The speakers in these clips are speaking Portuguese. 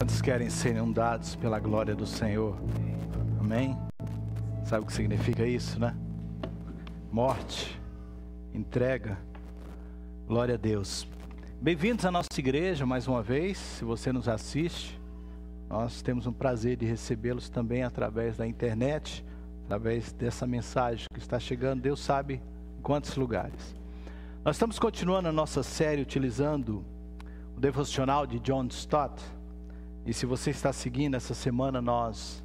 Quantos querem ser inundados pela glória do Senhor? Amém? Sabe o que significa isso, né? Morte, entrega, glória a Deus. Bem-vindos à nossa igreja mais uma vez. Se você nos assiste, nós temos um prazer de recebê-los também através da internet, através dessa mensagem que está chegando, Deus sabe em quantos lugares. Nós estamos continuando a nossa série utilizando o devocional de John Stott. E se você está seguindo, essa semana nós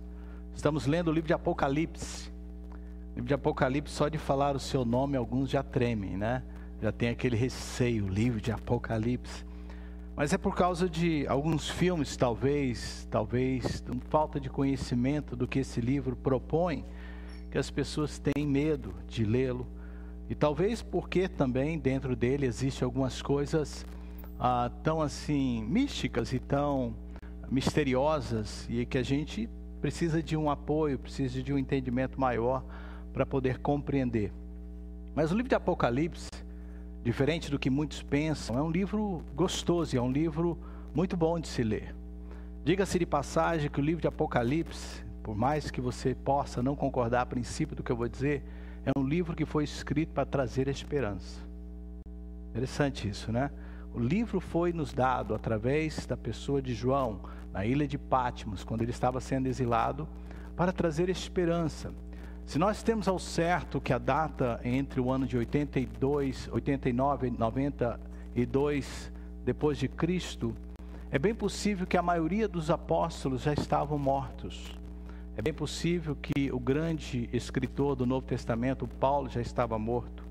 estamos lendo o livro de Apocalipse. O livro de Apocalipse, só de falar o seu nome, alguns já tremem, né? Já tem aquele receio, o livro de Apocalipse. Mas é por causa de alguns filmes, talvez, falta de conhecimento do que esse livro propõe, que as pessoas têm medo de lê-lo. E talvez porque também dentro dele existem algumas coisas tão assim, místicas e tão misteriosas, e que a gente precisa de um apoio, precisa de um entendimento maior para poder compreender. Mas o livro de Apocalipse, diferente do que muitos pensam, é um livro gostoso e é um livro muito bom de se ler. Diga-se de passagem que o livro de Apocalipse, por mais que você possa não concordar a princípio do que eu vou dizer, é um livro que foi escrito para trazer esperança. Interessante isso, né? O livro foi nos dado através da pessoa de João, na ilha de Patmos, quando ele estava sendo exilado, para trazer esperança. Se nós temos ao certo que a data entre o ano de 89 e 92 depois de Cristo, é bem possível que a maioria dos apóstolos já estavam mortos. É bem possível que o grande escritor do Novo Testamento, Paulo, já estava morto.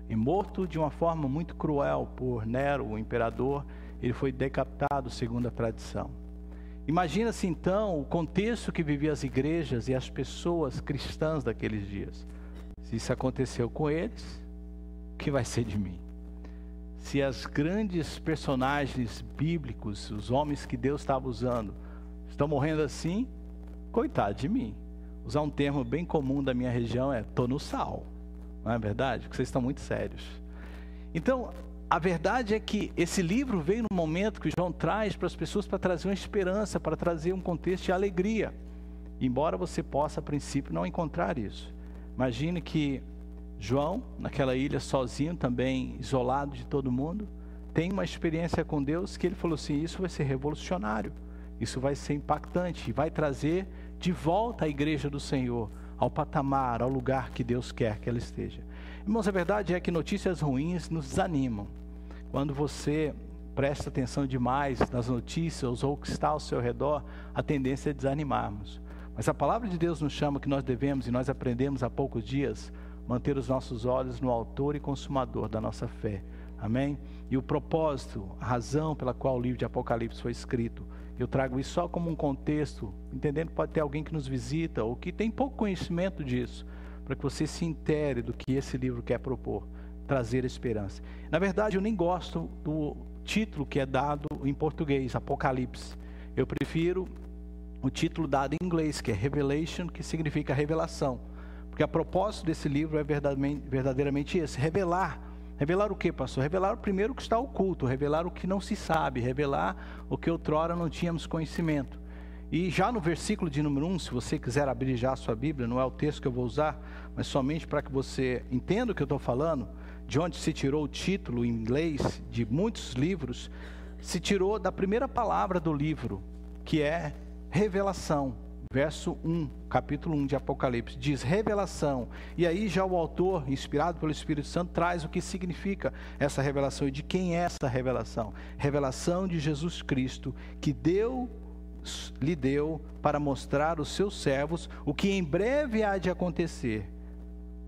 E morto de uma forma muito cruel por Nero, o imperador. Ele foi decapitado segundo a tradição. Imagina-se então o contexto que viviam as igrejas e as pessoas cristãs daqueles dias. Se isso aconteceu com eles, o que vai ser de mim? Se as grandes personagens bíblicos, os homens que Deus estava usando, estão morrendo assim, coitado de mim. Usar um termo bem comum da minha região é "tô no sal". Não é verdade? Porque vocês estão muito sérios. Então, a verdade é que esse livro veio no momento que João traz para as pessoas para trazer uma esperança, para trazer um contexto de alegria. Embora você possa, a princípio, não encontrar isso. Imagine que João, naquela ilha sozinho, também isolado de todo mundo, tem uma experiência com Deus que ele falou assim: isso vai ser revolucionário, isso vai ser impactante e vai trazer de volta a igreja do Senhor ao patamar, ao lugar que Deus quer que ela esteja. Irmãos, a verdade é que notícias ruins nos desanimam. Quando você presta atenção demais nas notícias ou o que está ao seu redor, a tendência é desanimarmos. Mas a palavra de Deus nos chama que nós devemos, e nós aprendemos há poucos dias, manter os nossos olhos no autor e consumador da nossa fé. Amém? E o propósito, a razão pela qual o livro de Apocalipse foi escrito, eu trago isso só como um contexto, entendendo que pode ter alguém que nos visita ou que tem pouco conhecimento disso, para que você se intere do que esse livro quer propor, trazer esperança. Na verdade, eu nem gosto do título que é dado em português, Apocalipse. Eu prefiro o título dado em inglês, que é Revelation, que significa revelação. Porque a propósito desse livro é verdadeiramente esse: revelar. Revelar o que, pastor? Revelar primeiro o que está oculto, revelar o que não se sabe, revelar o que outrora não tínhamos conhecimento. E já no versículo de número 1, se você quiser abrir já a sua Bíblia, não é o texto que eu vou usar, mas somente para que você entenda o que eu estou falando, de onde se tirou o título em inglês de muitos livros, se tirou da primeira palavra do livro, que é revelação. Verso 1, capítulo 1 de Apocalipse, diz revelação. E aí já o autor, inspirado pelo Espírito Santo, traz o que significa essa revelação e de quem é essa revelação. Revelação de Jesus Cristo, que lhe deu para mostrar aos seus servos o que em breve há de acontecer.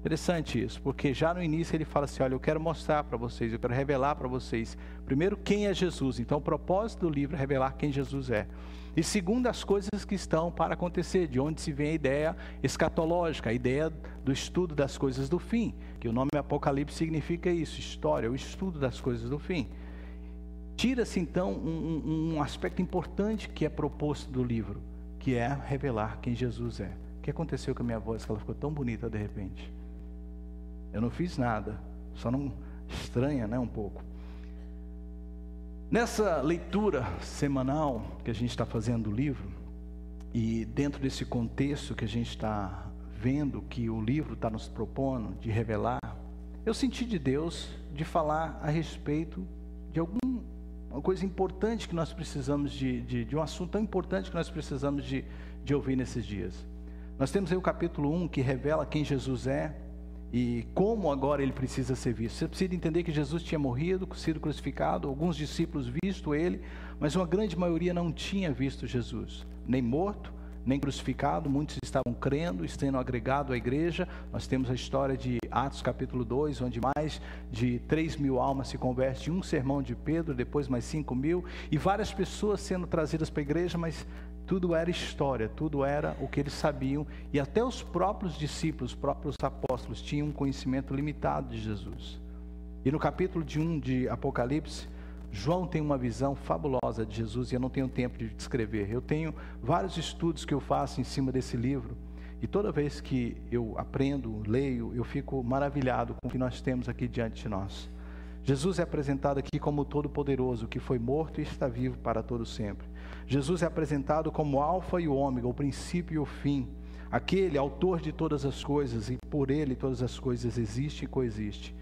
Interessante isso, porque já no início ele fala assim: olha, eu quero mostrar para vocês, eu quero revelar para vocês, primeiro, quem é Jesus. Então o propósito do livro é revelar quem Jesus é. E segundo, as coisas que estão para acontecer, de onde se vem a ideia escatológica, a ideia do estudo das coisas do fim, que o nome Apocalipse significa isso, história, o estudo das coisas do fim. Tira-se então um aspecto importante que é proposto do livro, que é revelar quem Jesus é. O que aconteceu com a minha voz, que ela ficou tão bonita de repente? Eu não fiz nada, só não estranha, né, um pouco. Nessa leitura semanal que a gente está fazendo do livro, e dentro desse contexto que a gente está vendo que o livro está nos propondo de revelar, eu senti de Deus de falar a respeito de alguma coisa importante que nós precisamos de um assunto tão importante que nós precisamos de ouvir nesses dias. Nós temos aí o capítulo 1 que revela quem Jesus é e como agora ele precisa ser visto. Você precisa entender que Jesus tinha morrido, sido crucificado, alguns discípulos visto ele, mas uma grande maioria não tinha visto Jesus, nem morto, nem crucificado. Muitos estavam crendo, sendo agregado à igreja. Nós temos a história de Atos capítulo 2, onde mais de 3.000 almas se convertem em um sermão de Pedro, depois mais 5.000, e várias pessoas sendo trazidas para a igreja, mas tudo era história, tudo era o que eles sabiam, e até os próprios discípulos, os próprios apóstolos tinham um conhecimento limitado de Jesus. E no capítulo 1 de Apocalipse, João tem uma visão fabulosa de Jesus, e eu não tenho tempo de descrever. Eu tenho vários estudos que eu faço em cima desse livro, e toda vez que eu aprendo, leio, eu fico maravilhado com o que nós temos aqui diante de nós. Jesus é apresentado aqui como o Todo-Poderoso, que foi morto e está vivo para todo sempre. Jesus é apresentado como o Alfa e o Ômega, o princípio e o fim, aquele autor de todas as coisas, e por ele todas as coisas existem e coexistem.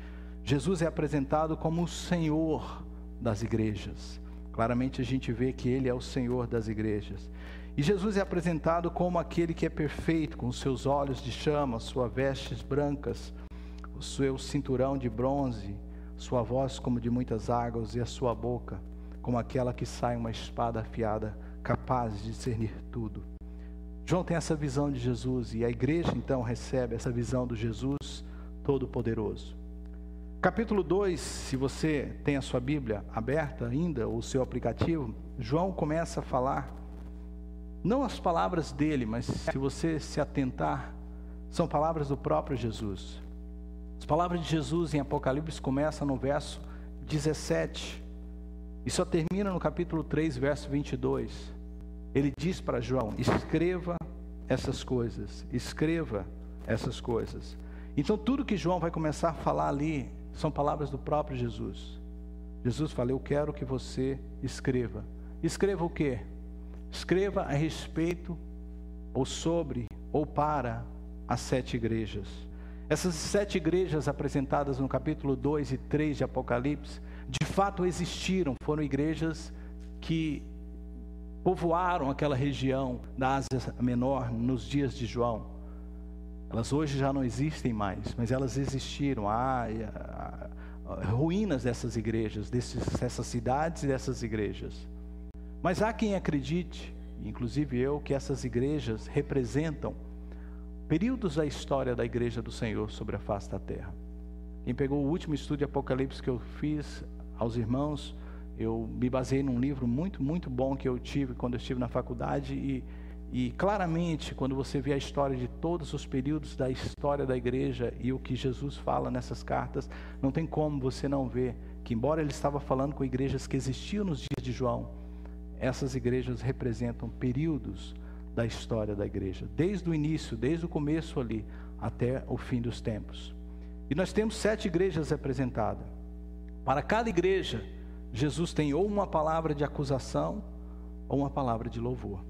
Jesus é apresentado como o Senhor das igrejas. Claramente a gente vê que ele é o Senhor das igrejas. E Jesus é apresentado como aquele que é perfeito, com os seus olhos de chama, suas vestes brancas, o seu cinturão de bronze, sua voz como de muitas águas, e a sua boca como aquela que sai uma espada afiada, capaz de discernir tudo. João tem essa visão de Jesus, e a igreja então recebe essa visão do Jesus Todo-Poderoso. Capítulo 2, se você tem a sua Bíblia aberta ainda, ou o seu aplicativo, João começa a falar, não as palavras dele, mas se você se atentar, são palavras do próprio Jesus. As palavras de Jesus em Apocalipse começam no verso 17, e só termina no capítulo 3, verso 22. Ele diz para João: escreva essas coisas, escreva essas coisas. Então tudo que João vai começar a falar ali são palavras do próprio Jesus. Jesus fala: eu quero que você escreva. Escreva o quê? Escreva a respeito, ou sobre, ou para as 7 igrejas. Essas 7 igrejas apresentadas no capítulo 2 e 3 de Apocalipse, de fato existiram, foram igrejas que povoaram aquela região da Ásia Menor nos dias de João. Elas hoje já não existem mais, mas elas existiram. Há ruínas dessas igrejas, dessas cidades e dessas igrejas. Mas há quem acredite, inclusive eu, que essas igrejas representam períodos da história da igreja do Senhor sobre a face da terra. Quem pegou o último estudo de Apocalipse que eu fiz aos irmãos, eu me baseei num livro muito, muito bom que eu tive quando eu estive na faculdade, e claramente, quando você vê a história de todos os períodos da história da igreja e o que Jesus fala nessas cartas, não tem como você não ver que, embora ele estava falando com igrejas que existiam nos dias de João, essas igrejas representam períodos da história da igreja, desde o início, desde o começo ali, até o fim dos tempos. E nós temos 7 igrejas representadas. Para cada igreja, Jesus tem ou uma palavra de acusação, ou uma palavra de louvor.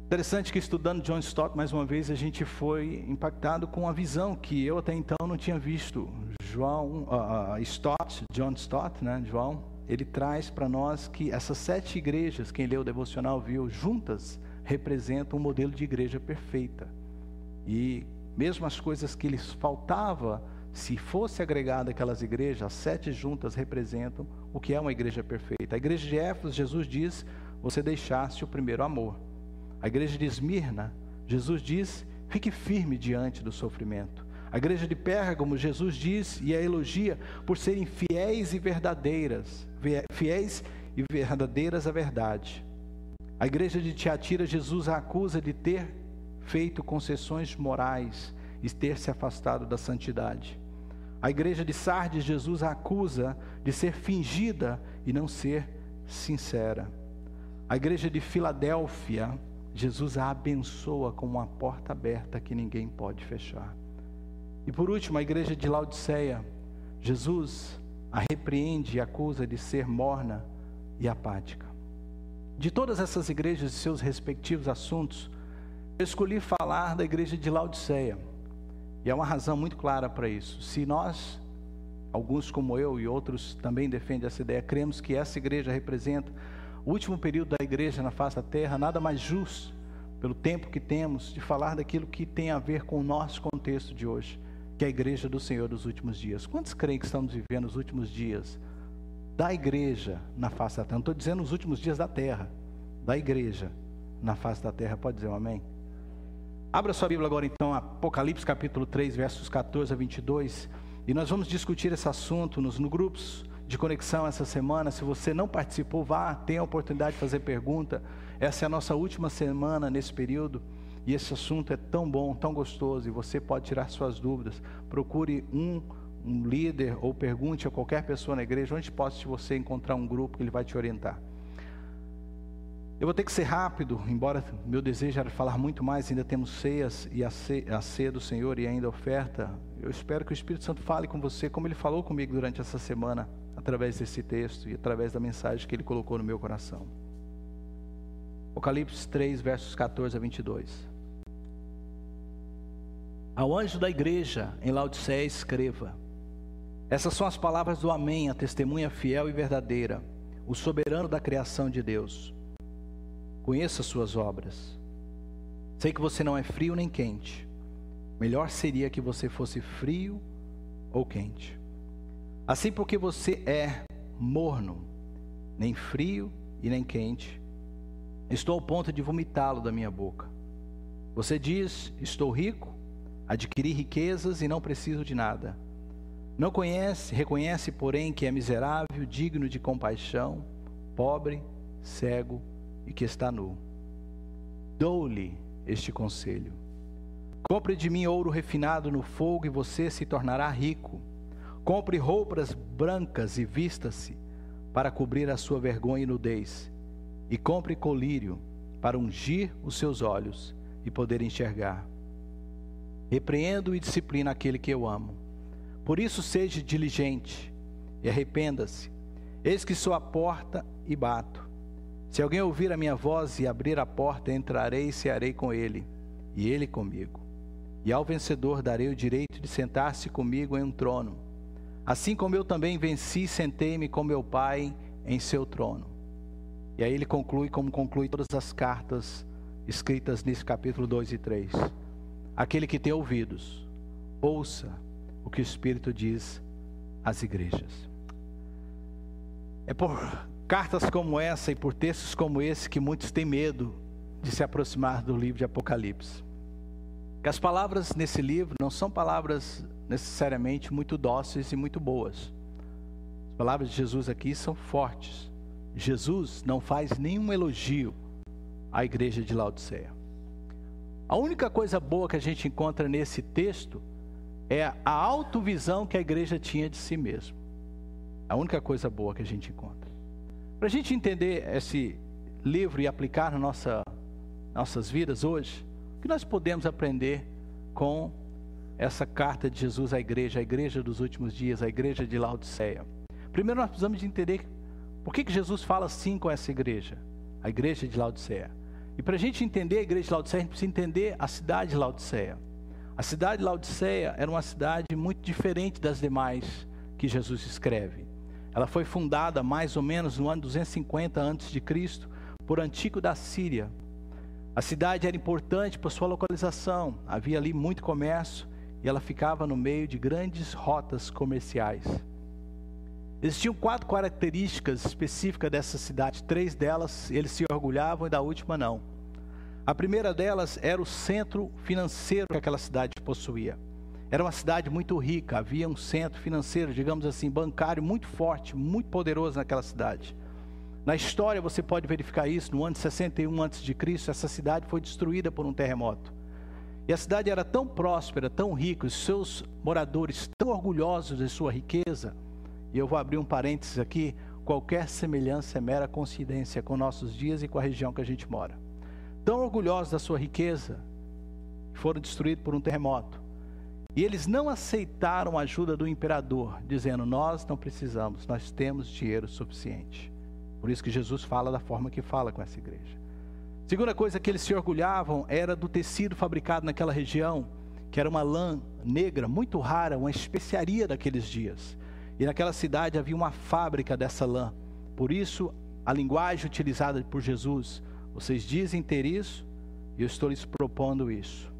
Interessante que, estudando John Stott, mais uma vez, a gente foi impactado com a visão que eu até então não tinha visto. John Stott, né, João, ele traz para nós que essas 7 igrejas, quem leu o devocional viu, juntas, representam um modelo de igreja perfeita. E mesmo as coisas que lhes faltava, se fosse agregada aquelas igrejas, as 7 juntas representam o que é uma igreja perfeita. A igreja de Éfeso, Jesus diz: você deixaste o primeiro amor. A igreja de Esmirna, Jesus diz: fique firme diante do sofrimento. A igreja de Pérgamo, Jesus diz e a elogia por serem fiéis e verdadeiras à verdade. A igreja de Tiatira, Jesus a acusa de ter feito concessões morais e ter se afastado da santidade. A igreja de Sardes, Jesus a acusa de ser fingida e não ser sincera. A igreja de Filadélfia, Jesus a abençoa com uma porta aberta que ninguém pode fechar. E por último, a igreja de Laodiceia, Jesus a repreende e acusa de ser morna e apática. De todas essas igrejas e seus respectivos assuntos, eu escolhi falar da igreja de Laodiceia. E há uma razão muito clara para isso. Se nós, alguns como eu e outros também defendem essa ideia, cremos que essa igreja representa o último período da igreja na face da terra, nada mais justo, pelo tempo que temos, de falar daquilo que tem a ver com o nosso contexto de hoje, que é a igreja do Senhor dos últimos dias. Quantos creem que estamos vivendo os últimos dias da igreja na face da terra? Não estou dizendo os últimos dias da terra, da igreja na face da terra. Pode dizer um amém? Abra sua Bíblia agora então, Apocalipse capítulo 3, versos 14 a 22, e nós vamos discutir esse assunto no grupos de conexão essa semana. Se você não participou, vá, tenha a oportunidade de fazer pergunta. Essa é a nossa última semana nesse período, e esse assunto é tão bom, tão gostoso, e você pode tirar suas dúvidas. Procure um líder ou pergunte a qualquer pessoa na igreja, onde possa você encontrar um grupo que ele vai te orientar. Eu vou ter que ser rápido, embora meu desejo era falar muito mais. Ainda temos ceias e a ceia do Senhor e ainda a oferta. Eu espero que o Espírito Santo fale com você, como Ele falou comigo durante essa semana, através desse texto e através da mensagem que Ele colocou no meu coração. Apocalipse 3, versos 14 a 22. Ao anjo da igreja em Laodiceia escreva: essas são as palavras do Amém, a testemunha fiel e verdadeira, o soberano da criação de Deus. Conheço as suas obras. Sei que você não é frio nem quente. Melhor seria que você fosse frio ou quente. Assim, porque você é morno, nem frio e nem quente, estou ao ponto de vomitá-lo da minha boca. Você diz: estou rico, adquiri riquezas e não preciso de nada. Não reconhece, porém, que é miserável, digno de compaixão, pobre, cego e que está nu. Dou-lhe este conselho: compre de mim ouro refinado no fogo e você se tornará rico. Compre roupas brancas e vista-se para cobrir a sua vergonha e nudez. E compre colírio para ungir os seus olhos e poder enxergar. Repreendo e disciplino aquele que eu amo. Por isso seja diligente e arrependa-se. Eis que sou à porta e bato. Se alguém ouvir a minha voz e abrir a porta, entrarei e cearei com ele, e ele comigo. E ao vencedor darei o direito de sentar-se comigo em um trono, assim como eu também venci e sentei-me com meu Pai em seu trono. E aí ele conclui, como conclui todas as cartas escritas nesse capítulo 2 e 3. Aquele que tem ouvidos, ouça o que o Espírito diz às igrejas. É por cartas como essa e por textos como esse que muitos têm medo de se aproximar do livro de Apocalipse. Que as palavras nesse livro não são palavras necessariamente muito dóceis e muito boas. As palavras de Jesus aqui são fortes. Jesus não faz nenhum elogio à igreja de Laodiceia. A única coisa boa que a gente encontra nesse texto é a autovisão que a igreja tinha de si mesma. A única coisa boa que a gente encontra. Para a gente entender esse livro e aplicar nas nossas vidas hoje, o que nós podemos aprender com essa carta de Jesus à igreja dos últimos dias, a igreja de Laodiceia? Primeiro nós precisamos de entender por que Jesus fala assim com essa igreja, a igreja de Laodiceia. E para a gente entender a igreja de Laodiceia, a gente precisa entender a cidade de Laodiceia. A cidade de Laodiceia era uma cidade muito diferente das demais que Jesus escreve. Ela foi fundada mais ou menos no ano 250 a.C. por Antíoco da Síria. A cidade era importante por sua localização, havia ali muito comércio e ela ficava no meio de grandes rotas comerciais. Existiam 4 características específicas dessa cidade, 3 delas eles se orgulhavam e da última não. A primeira delas era o centro financeiro que aquela cidade possuía. Era uma cidade muito rica, havia um centro financeiro, digamos assim, bancário muito forte, muito poderoso naquela cidade. Na história você pode verificar isso, no ano 61 a.C., essa cidade foi destruída por um terremoto. E a cidade era tão próspera, tão rica, os seus moradores tão orgulhosos de sua riqueza, e eu vou abrir um parênteses aqui, qualquer semelhança é mera coincidência com nossos dias e com a região que a gente mora. Tão orgulhosos da sua riqueza, foram destruídos por um terremoto. E eles não aceitaram a ajuda do imperador, dizendo: nós não precisamos, nós temos dinheiro suficiente. Por isso que Jesus fala da forma que fala com essa igreja. Segunda coisa que eles se orgulhavam era do tecido fabricado naquela região, que era uma lã negra muito rara, uma especiaria daqueles dias. E naquela cidade havia uma fábrica dessa lã. Por isso, a linguagem utilizada por Jesus: vocês dizem ter isso, e eu estou lhes propondo isso.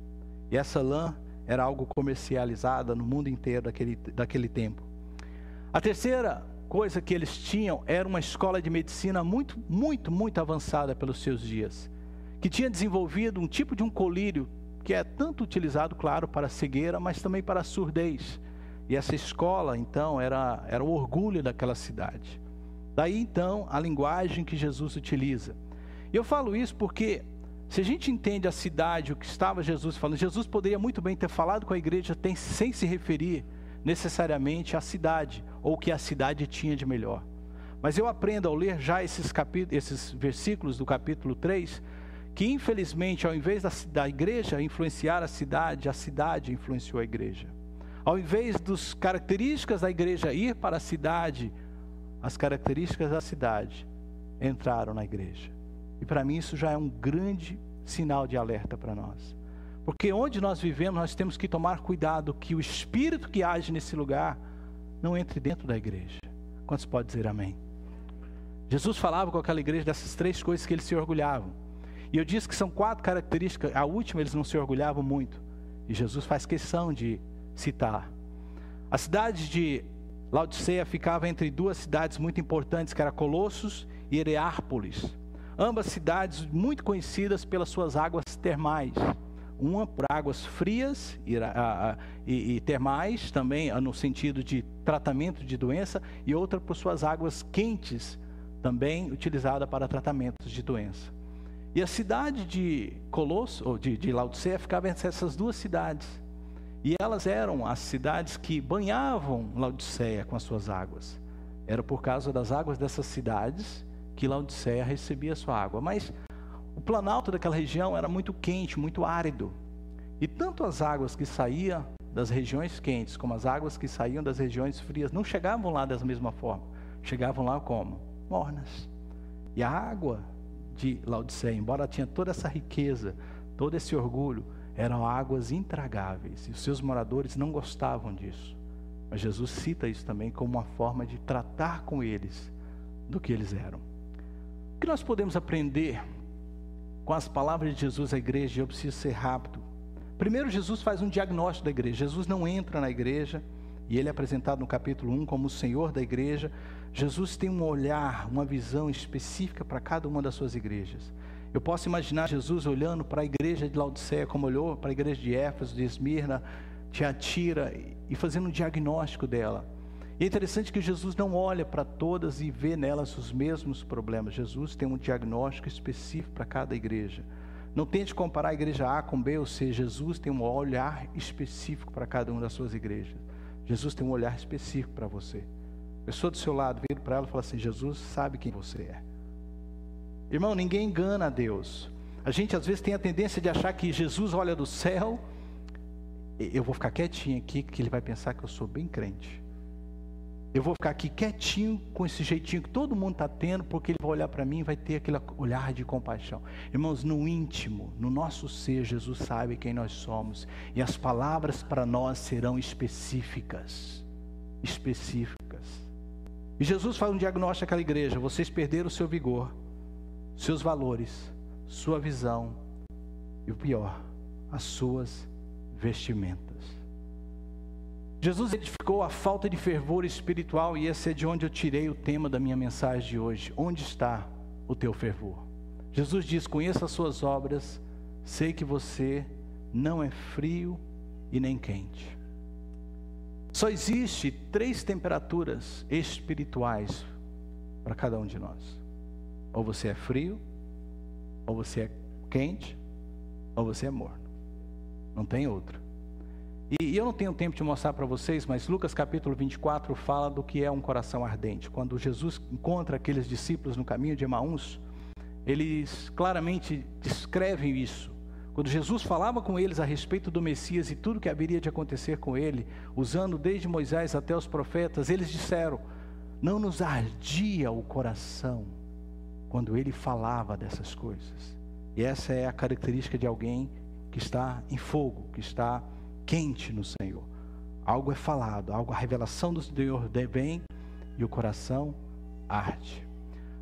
E essa lã era algo comercializada no mundo inteiro daquele tempo. A terceira coisa que eles tinham era uma escola de medicina muito avançada pelos seus dias, que tinha desenvolvido um tipo de um colírio que é tanto utilizado, claro, para a cegueira, mas também para a surdez. E essa escola, então, era o orgulho daquela cidade. Daí, então, a linguagem que Jesus utiliza. E eu falo isso porque, se a gente entende a cidade, o que estava Jesus falando, Jesus poderia muito bem ter falado com a igreja sem se referir necessariamente à cidade, ou o que a cidade tinha de melhor. Mas eu aprendo ao ler já esses versículos do capítulo 3, que infelizmente, ao invés da igreja influenciar a cidade influenciou a igreja. Ao invés das características da igreja ir para a cidade, as características da cidade entraram na igreja. E para mim isso já é um grande sinal de alerta para nós. Porque onde nós vivemos, nós temos que tomar cuidado que o espírito que age nesse lugar não entre dentro da igreja. Quantos podem dizer amém? Jesus falava com aquela igreja dessas três coisas que eles se orgulhavam. E eu disse que são 4 características. A última eles não se orgulhavam muito. E Jesus faz questão de citar. A cidade de Laodiceia ficava entre 2 cidades muito importantes, que eram Colossos e Hierápolis. Ambas cidades muito conhecidas pelas suas águas termais. Uma por águas frias e termais, também no sentido de tratamento de doença, e outra por suas águas quentes, também utilizada para tratamentos de doença. E a cidade de Colosso, ou de Laodiceia, ficava entre essas 2 cidades. E elas eram as cidades que banhavam Laodiceia com as suas águas. Era por causa das águas dessas cidades que Laodiceia recebia a sua água. Mas o planalto daquela região era muito quente, muito árido. E tanto as águas que saíam das regiões quentes, como as águas que saíam das regiões frias, não chegavam lá da mesma forma. Chegavam lá como? Mornas. E a água de Laodiceia, embora tinha toda essa riqueza, todo esse orgulho, eram águas intragáveis. E os seus moradores não gostavam disso. Mas Jesus cita isso também como uma forma de tratar com eles do que eles eram. O que nós podemos aprender com as palavras de Jesus à igreja? Eu preciso ser rápido. Primeiro, Jesus faz um diagnóstico da igreja. Jesus não entra na igreja, e ele é apresentado no capítulo 1 como o Senhor da igreja. Jesus tem um olhar, uma visão específica para cada uma das suas igrejas. Eu posso imaginar Jesus olhando para a igreja de Laodiceia, como olhou para a igreja de Éfeso, de Esmirna, Tiatira, e fazendo um diagnóstico dela. E é interessante que Jesus não olha para todas e vê nelas os mesmos problemas. Jesus tem um diagnóstico específico para cada igreja. Não tente comparar a igreja A com B ou C. Jesus tem um olhar específico para cada uma das suas igrejas. Jesus tem um olhar específico para você. A pessoa do seu lado vira para ela e fala assim: Jesus sabe quem você é. Irmão, ninguém engana a Deus. A gente às vezes tem a tendência de achar que Jesus olha do céu. Eu vou ficar quietinho aqui, que ele vai pensar que eu sou bem crente. Eu vou ficar aqui quietinho, com esse jeitinho que todo mundo está tendo, porque ele vai olhar para mim e vai ter aquele olhar de compaixão. Irmãos, no íntimo, no nosso ser, Jesus sabe quem nós somos. E as palavras para nós serão específicas. Específicas. E Jesus faz um diagnóstico àquela igreja: vocês perderam o seu vigor, seus valores, sua visão, e o pior, as suas vestimentas. Jesus identificou a falta de fervor espiritual, e esse é de onde eu tirei o tema da minha mensagem de hoje. Onde está o teu fervor? Jesus diz: conheço as suas obras, sei que você não é frio e nem quente. Só existe 3 temperaturas espirituais para cada um de nós. Ou você é frio, ou você é quente, ou você é morno. Não tem outra. E eu não tenho tempo de mostrar para vocês, mas Lucas capítulo 24 fala do que é um coração ardente. Quando Jesus encontra aqueles discípulos no caminho de Emaús, eles claramente descrevem isso. Quando Jesus falava com eles a respeito do Messias e tudo que haveria de acontecer com ele, usando desde Moisés até os profetas, eles disseram: não nos ardia o coração quando ele falava dessas coisas. E essa é a característica de alguém que está em fogo, que está quente no Senhor. Algo é falado, a revelação do Senhor vem e o coração arde.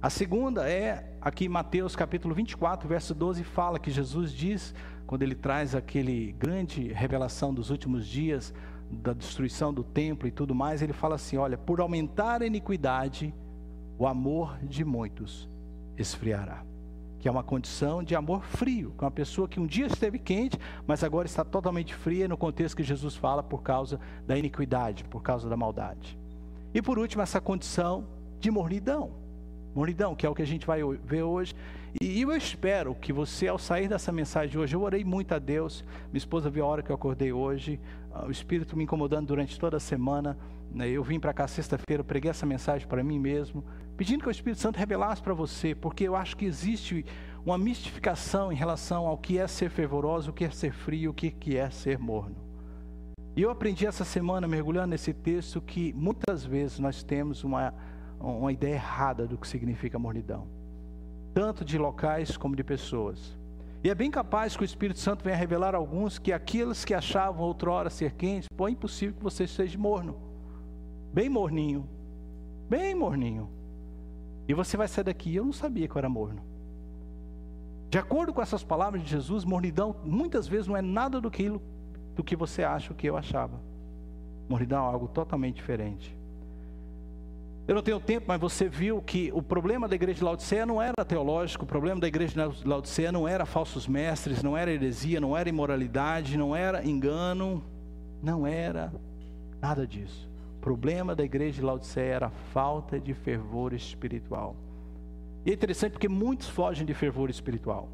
A segunda é, aqui em Mateus capítulo 24, verso 12, fala que Jesus diz, quando ele traz aquele grande revelação dos últimos dias, da destruição do templo e tudo mais, ele fala assim: olha, por aumentar a iniquidade, o amor de muitos esfriará. Que é uma condição de amor frio, que é uma pessoa que um dia esteve quente, mas agora está totalmente fria, no contexto que Jesus fala, por causa da iniquidade, por causa da maldade. E por último, essa condição de mornidão, que é o que a gente vai ver hoje. E eu espero que você, ao sair dessa mensagem de hoje, eu orei muito a Deus, minha esposa viu a hora que eu acordei hoje, o Espírito me incomodando durante toda a semana, eu vim para cá sexta-feira, preguei essa mensagem para mim mesmo, pedindo que o Espírito Santo revelasse para você, porque eu acho que existe uma mistificação em relação ao que é ser fervoroso, o que é ser frio, o que é ser morno. E eu aprendi essa semana, mergulhando nesse texto, que muitas vezes nós temos uma ideia errada do que significa mornidão, tanto de locais como de pessoas. E é bem capaz que o Espírito Santo venha revelar a alguns que aqueles que achavam outrora ser quentes, pô, é impossível que você seja morno, bem morninho, e você vai sair daqui: eu não sabia que eu era morno. De acordo com essas palavras de Jesus, mornidão muitas vezes não é nada do que você acha, o que eu achava. Mornidão é algo totalmente diferente. Eu não tenho tempo, mas você viu que o problema da igreja de Laodiceia não era teológico, o problema da igreja de Laodiceia não era falsos mestres, não era heresia, não era imoralidade, não era engano, não era nada disso. O problema da igreja de Laodiceia era a falta de fervor espiritual. E é interessante porque muitos fogem de fervor espiritual.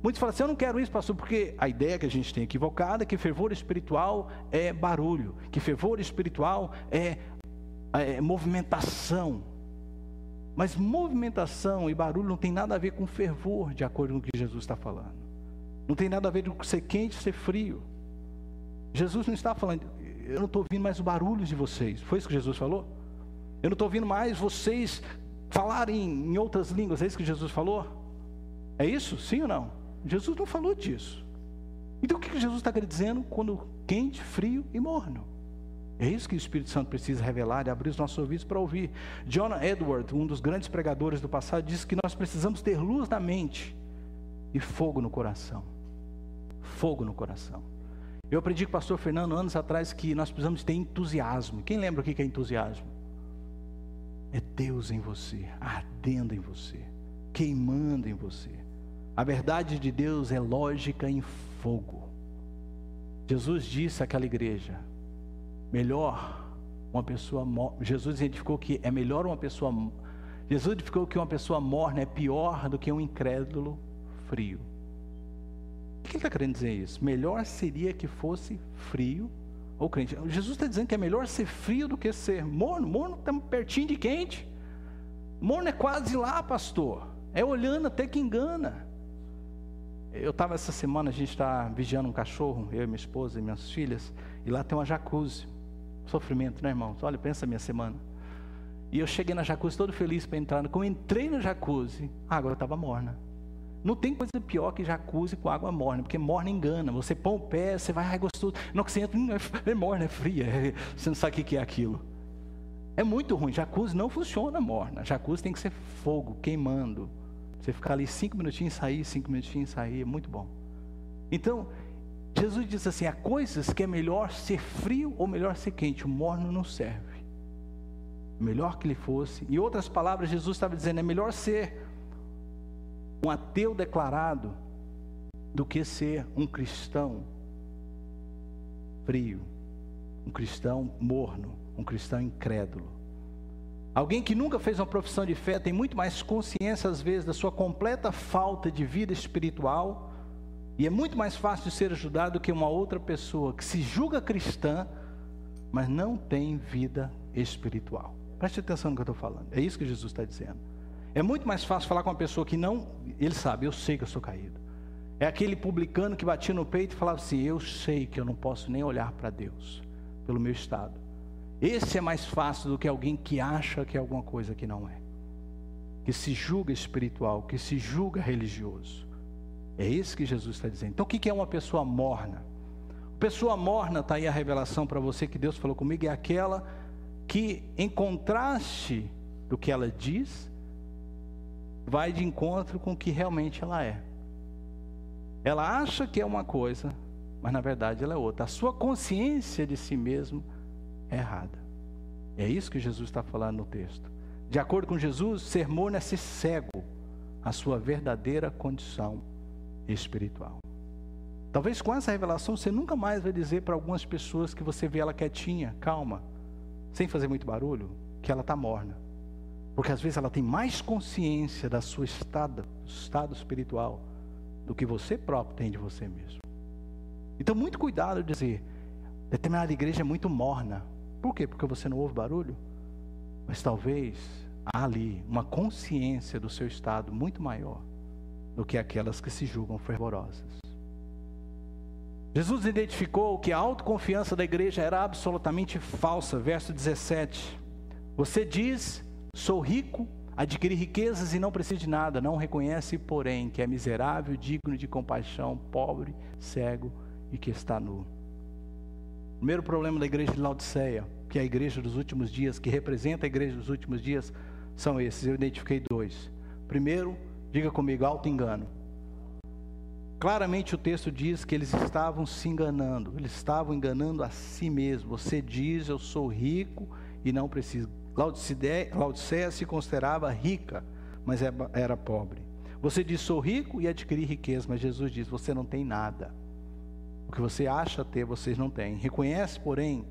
Muitos falam assim: eu não quero isso, pastor, porque a ideia que a gente tem equivocada é que fervor espiritual é barulho, que fervor espiritual é movimentação. Mas movimentação e barulho não tem nada a ver com fervor, de acordo com o que Jesus está falando. Não tem nada a ver com ser quente e ser frio. Jesus não está falando: eu não estou ouvindo mais o barulho de vocês. Foi isso que Jesus falou? Eu não estou ouvindo mais vocês falarem em outras línguas. É isso que Jesus falou? É isso? Sim ou não? Jesus não falou disso. Então o que Jesus está dizendo quando quente, frio e morno? É isso que o Espírito Santo precisa revelar e abrir os nossos ouvidos para ouvir. John Edward, um dos grandes pregadores do passado, disse que nós precisamos ter luz na mente e fogo no coração. Fogo no coração. Eu aprendi com o pastor Fernando anos atrás que nós precisamos ter entusiasmo. Quem lembra o que é entusiasmo? É Deus em você, ardendo em você, queimando em você. A verdade de Deus é lógica em fogo. Jesus disse àquela igreja: melhor uma pessoa Jesus identificou que é melhor uma pessoa. Jesus identificou que uma pessoa morna é pior do que um incrédulo frio. O que ele está querendo dizer isso? Melhor seria que fosse frio ou crente. Jesus está dizendo que é melhor ser frio do que ser morno. Morno está pertinho de quente. Morno é quase lá, pastor. É olhando até que engana. Eu estava essa semana, a gente está vigiando um cachorro, eu e minha esposa e minhas filhas, e lá tem uma jacuzzi. Sofrimento, né, irmãos? Olha, pensa a minha semana. E eu cheguei na jacuzzi todo feliz para entrar. Quando eu entrei na jacuzzi, a água estava morna. Não tem coisa pior que jacuzzi com água morna, porque morna engana. Você põe o pé, você vai, ai, gostoso. Não, que você entra, é morna, é fria. Você não sabe o que é aquilo. É muito ruim. Jacuzzi não funciona morna. Jacuzzi tem que ser fogo, queimando. Você ficar ali 5 minutinhos e sair, 5 minutinhos e sair, é muito bom. Então, Jesus diz assim: há coisas que é melhor ser frio ou melhor ser quente. O morno não serve. Melhor que ele fosse. Em outras palavras, Jesus estava dizendo: é melhor ser um ateu declarado do que ser um cristão frio, um cristão morno, um cristão incrédulo. Alguém que nunca fez uma profissão de fé tem muito mais consciência às vezes da sua completa falta de vida espiritual, e é muito mais fácil de ser ajudado do que uma outra pessoa que se julga cristã, mas não tem vida espiritual. Preste atenção no que eu estou falando. É isso que Jesus está dizendo. É muito mais fácil falar com uma pessoa que não, ele sabe, eu sei que eu sou caído. É aquele publicano que batia no peito e falava assim: eu sei que eu não posso nem olhar para Deus pelo meu estado. Esse é mais fácil do que alguém que acha que é alguma coisa que não é, que se julga espiritual, que se julga religioso. É isso que Jesus está dizendo. Então o que é uma pessoa morna? Pessoa morna, está aí a revelação para você que Deus falou comigo, é aquela que, em contraste do que ela diz, vai de encontro com o que realmente ela é. Ela acha que é uma coisa, mas na verdade ela é outra. A sua consciência de si mesmo é errada. É isso que Jesus está falando no texto. De acordo com Jesus, ser morno é ser cego à sua verdadeira condição espiritual. Talvez com essa revelação você nunca mais vai dizer para algumas pessoas que você vê ela quietinha, calma, sem fazer muito barulho, que ela está morna. Porque às vezes ela tem mais consciência da sua estado espiritual do que você próprio tem de você mesmo. Então muito cuidado de dizer, determinada igreja é muito morna. Por quê? Porque você não ouve barulho? Mas talvez há ali uma consciência do seu estado muito maior do que aquelas que se julgam fervorosas. Jesus identificou que a autoconfiança da igreja era absolutamente falsa. Verso 17. Você diz, sou rico, adquiri riquezas e não preciso de nada. Não reconhece, porém, que é miserável, digno de compaixão, pobre, cego e que está nu. O primeiro problema da igreja de Laodiceia, que é a igreja dos últimos dias, que representa a igreja dos últimos dias, são esses. Eu identifiquei dois. Primeiro, diga comigo, auto-engano. Claramente o texto diz que eles estavam se enganando, eles estavam enganando a si mesmos. Você diz, eu sou rico e não preciso. Laodiceia se considerava rica, mas era pobre. Você diz, sou rico e adquiri riqueza, mas Jesus diz, você não tem nada. O que você acha ter, vocês não têm. Reconhece, porém,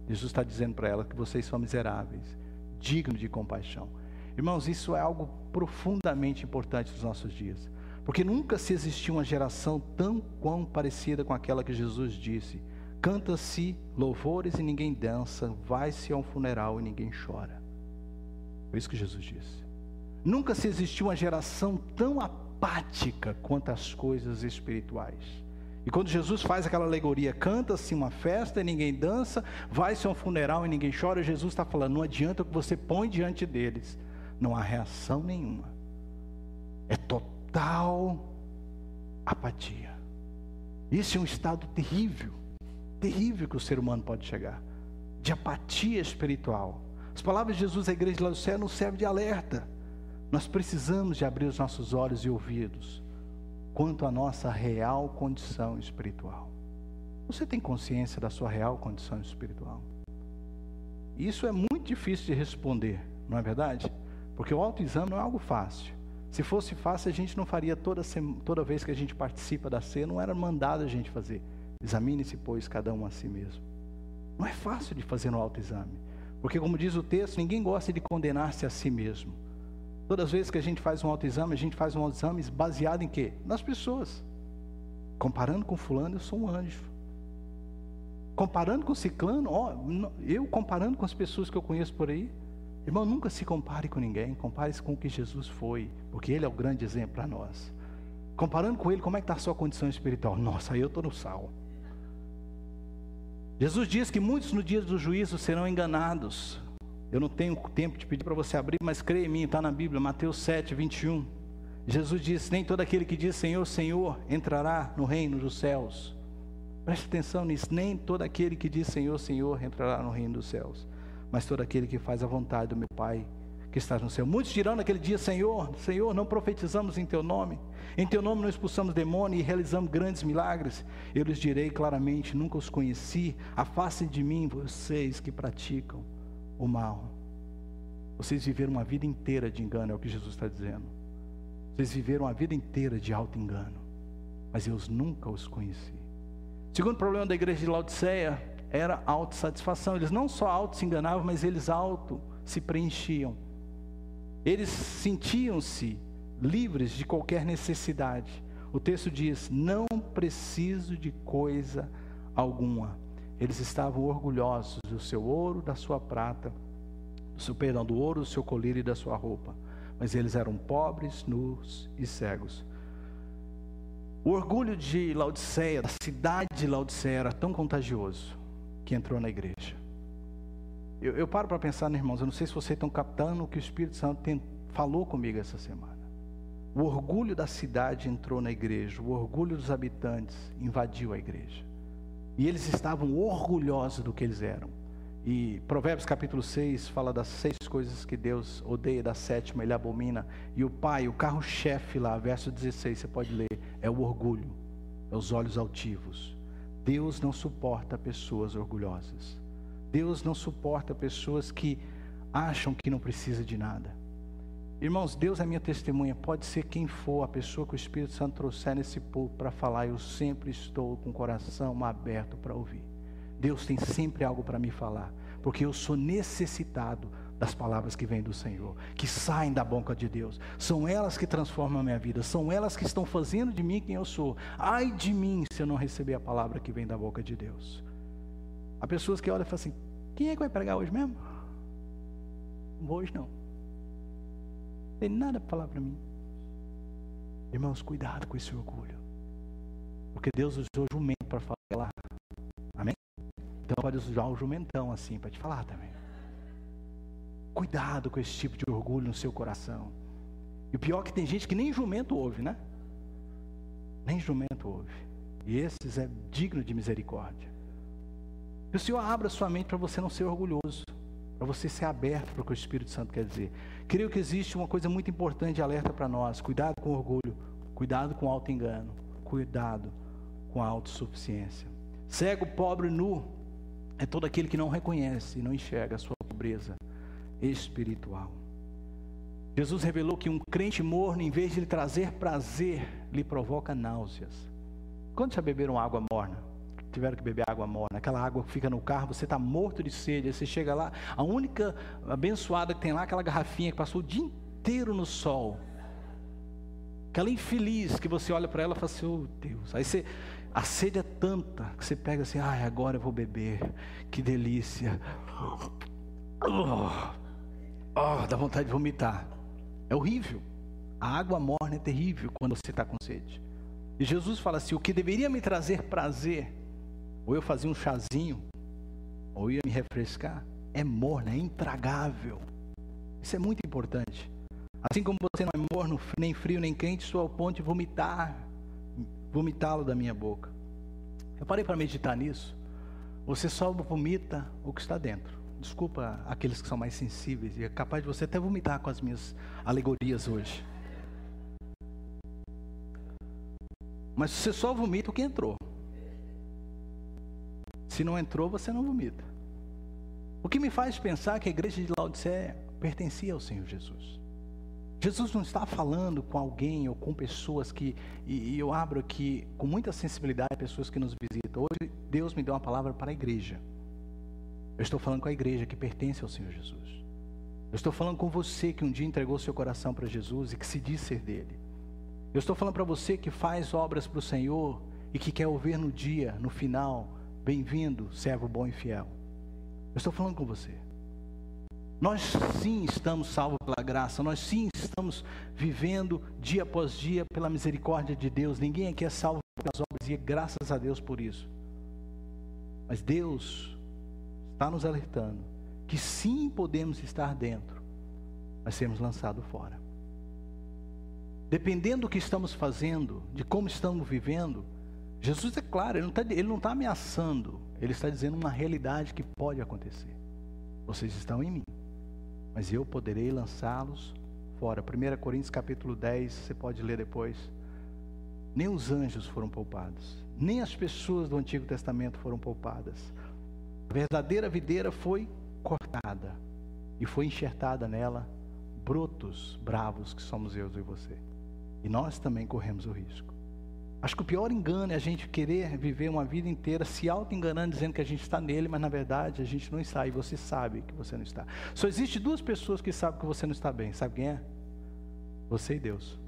Jesus está dizendo para ela que vocês são miseráveis, dignos de compaixão. Irmãos, isso é algo profundamente importante nos nossos dias. Porque nunca se existiu uma geração tão quão parecida com aquela que Jesus disse: canta-se louvores e ninguém dança, vai-se a um funeral e ninguém chora. Foi isso que Jesus disse. Nunca se existiu uma geração tão apática quanto as coisas espirituais. E quando Jesus faz aquela alegoria, canta-se uma festa e ninguém dança, vai-se a um funeral e ninguém chora, Jesus está falando, não adianta o que você põe diante deles, não há reação nenhuma. É total apatia. Isso é um estado terrível, terrível que o ser humano pode chegar, de apatia espiritual. As palavras de Jesus à igreja de Laodiceia nos servem de alerta. Nós precisamos de abrir os nossos olhos e ouvidos quanto à nossa real condição espiritual. Você tem consciência da sua real condição espiritual? Isso é muito difícil de responder, não é verdade? Porque o autoexame não é algo fácil. Se fosse fácil, a gente não faria toda vez que a gente participa da ceia, não era mandado a gente fazer. Examine-se, pois, cada um a si mesmo. Não é fácil de fazer no autoexame, porque como diz o texto, ninguém gosta de condenar-se a si mesmo. Todas as vezes que a gente faz um autoexame, a gente faz um autoexame baseado em quê? Nas pessoas. Comparando com fulano, eu sou um anjo. Comparando com ciclano, eu comparando com as pessoas que eu conheço por aí, irmão, nunca se compare com ninguém, compare-se com o que Jesus foi, porque Ele é o grande exemplo para nós. Comparando com Ele, como é que está a sua condição espiritual? Nossa, aí eu estou no sal. Jesus diz que muitos no dia do juízo serão enganados. Eu não tenho tempo de pedir para você abrir, mas creia em mim, está na Bíblia, Mateus 7, 21. Jesus diz, nem todo aquele que diz Senhor, Senhor, entrará no reino dos céus. Preste atenção nisso, nem todo aquele que diz Senhor, Senhor, entrará no reino dos céus, mas todo aquele que faz a vontade do meu Pai que está no céu. Muitos dirão naquele dia, Senhor, Senhor, não profetizamos em Teu nome não expulsamos demônios e realizamos grandes milagres. Eu lhes direi claramente, nunca os conheci, afastem de mim vocês que praticam o mal. Vocês viveram uma vida inteira de engano, é o que Jesus está dizendo. Vocês viveram uma vida inteira de auto-engano, mas eu nunca os conheci. O segundo problema da igreja de Laodiceia era a autossatisfação. Eles não só auto se enganavam, mas eles auto se preenchiam. Eles sentiam-se livres de qualquer necessidade. O texto diz, não preciso de coisa alguma. Eles estavam orgulhosos do seu ouro, da sua prata, do ouro, do seu colírio e da sua roupa. Mas eles eram pobres, nus e cegos. O orgulho de Laodiceia, da cidade de Laodiceia, era tão contagioso que entrou na igreja. Eu paro para pensar, né, irmãos, eu não sei se vocês estão captando o que o Espírito Santo falou comigo essa semana. O orgulho da cidade entrou na igreja, o orgulho dos habitantes invadiu a igreja. E eles estavam orgulhosos do que eles eram. E Provérbios capítulo 6 fala das 6 coisas que Deus odeia, da 7ª ele abomina. E o pai, o carro-chefe lá, verso 16, você pode ler, é o orgulho, é os olhos altivos. Deus não suporta pessoas orgulhosas. Deus não suporta pessoas que acham que não precisa de nada. Irmãos, Deus é minha testemunha, pode ser quem for a pessoa que o Espírito Santo trouxer nesse púlpito para falar, eu sempre estou com o coração aberto para ouvir. Deus tem sempre algo para me falar, porque eu sou necessitado das palavras que vêm do Senhor, que saem da boca de Deus. São elas que transformam a minha vida, são elas que estão fazendo de mim quem eu sou. Ai de mim se eu não receber a palavra que vem da boca de Deus. Há pessoas que olham e falam assim, quem é que vai pregar hoje mesmo? Não vou hoje não. Não tem nada para falar para mim. Irmãos, cuidado com esse orgulho. Porque Deus usou o jumento para falar. Amém? Então pode usar o jumentão assim para te falar também. Cuidado com esse tipo de orgulho no seu coração. E o pior é que tem gente que nem jumento ouve, né? Nem jumento ouve. E esses é digno de misericórdia. Que o Senhor abra sua mente para você não ser orgulhoso, para você ser aberto para o que o Espírito Santo quer dizer. Creio que existe uma coisa muito importante de alerta para nós. Cuidado com o orgulho, cuidado com o auto-engano, cuidado com a autossuficiência. Cego, pobre, nu, é todo aquele que não reconhece e não enxerga a sua pobreza espiritual. Jesus revelou que um crente morno, em vez de lhe trazer prazer, lhe provoca náuseas. Quantos já beberam água morna? Tiveram que beber água morna, aquela água que fica no carro, você está morto de sede, aí você chega lá, a única abençoada que tem lá, aquela garrafinha que passou o dia inteiro no sol, aquela infeliz que você olha para ela e fala assim, oh Deus, aí você, a sede é tanta, que você pega assim, ai, agora eu vou beber, que delícia, dá vontade de vomitar, é horrível, a água morna é terrível quando você está com sede, e Jesus fala assim, o que deveria me trazer prazer, ou eu fazia um chazinho, ou ia me refrescar, é morno, é intragável. Isso é muito importante. Assim como você não é morno, nem frio, nem quente, sou ao ponto de vomitá-lo da minha boca. Eu parei para meditar nisso. Você só vomita o que está dentro. Desculpa aqueles que são mais sensíveis, e é capaz de você até vomitar com as minhas alegorias hoje. Mas você só vomita o que entrou. Se não entrou, você não vomita. O que me faz pensar que a igreja de Laodiceia pertencia ao Senhor Jesus. Jesus não está falando com alguém ou com pessoas que... E eu abro aqui com muita sensibilidade pessoas que nos visitam. Hoje Deus me deu uma palavra para a igreja. Eu estou falando com a igreja que pertence ao Senhor Jesus. Eu estou falando com você que um dia entregou seu coração para Jesus e que se diz ser dele. Eu estou falando para você que faz obras para o Senhor e que quer ouvir no dia, no final... Bem-vindo, servo bom e fiel. Eu estou falando com você. Nós sim estamos salvos pela graça. Nós sim estamos vivendo dia após dia pela misericórdia de Deus. Ninguém aqui é salvo pelas obras e graças a Deus por isso. Mas Deus está nos alertando que sim podemos estar dentro, mas sermos lançados fora. Dependendo do que estamos fazendo, de como estamos vivendo, Jesus é claro, ele não está ameaçando, ele está dizendo uma realidade que pode acontecer. Vocês estão em mim, mas eu poderei lançá-los fora. 1 Coríntios capítulo 10, você pode ler depois. Nem os anjos foram poupados, nem as pessoas do Antigo Testamento foram poupadas. A verdadeira videira foi cortada e foi enxertada nela brotos bravos que somos eu e você. E nós também corremos o risco. Acho que o pior engano é a gente querer viver uma vida inteira se auto-enganando, dizendo que a gente está nele, mas na verdade a gente não está, e você sabe que você não está. Só existe 2 pessoas que sabem que você não está bem, sabe quem é? Você e Deus.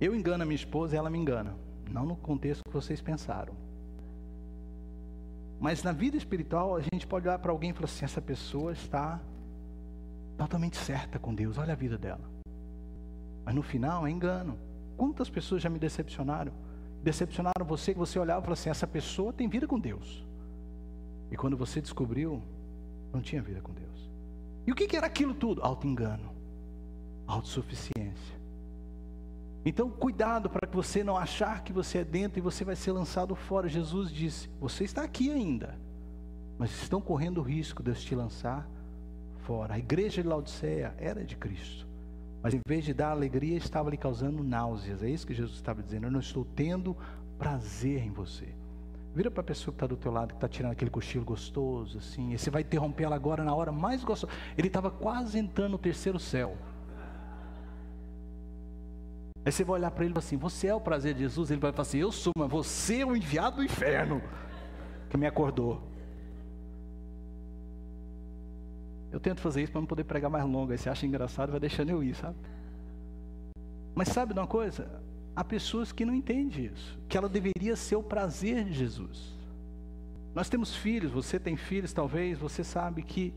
Eu engano a minha esposa e ela me engana, não no contexto que vocês pensaram. Mas na vida espiritual a gente pode olhar para alguém e falar assim, essa pessoa está totalmente certa com Deus, olha a vida dela. Mas no final é engano. Quantas pessoas já me decepcionaram? Decepcionaram você, que você olhava e falava assim, essa pessoa tem vida com Deus. E quando você descobriu, não tinha vida com Deus. E o que era aquilo tudo? Auto-engano, autossuficiência. Então cuidado para que você não achar que você é dentro e você vai ser lançado fora. Jesus disse, você está aqui ainda, mas estão correndo o risco de eu te lançar fora. A igreja de Laodiceia era de Cristo, mas em vez de dar alegria, estava lhe causando náuseas. É isso que Jesus estava dizendo, eu não estou tendo prazer em você. Vira para a pessoa que está do teu lado, que está tirando aquele cochilo gostoso, assim, e você vai interromper ela agora na hora mais gostosa. Ele estava quase entrando no terceiro céu. Aí você vai olhar para ele e falar assim, você é o prazer de Jesus? Ele vai falar assim, eu sou, mas você é o enviado do inferno, que me acordou. Eu tento fazer isso para não poder pregar mais longo, aí você acha engraçado, vai deixando eu ir, sabe? Mas sabe de uma coisa? Há pessoas que não entendem isso, que ela deveria ser o prazer de Jesus. Nós temos filhos, você tem filhos talvez, você sabe que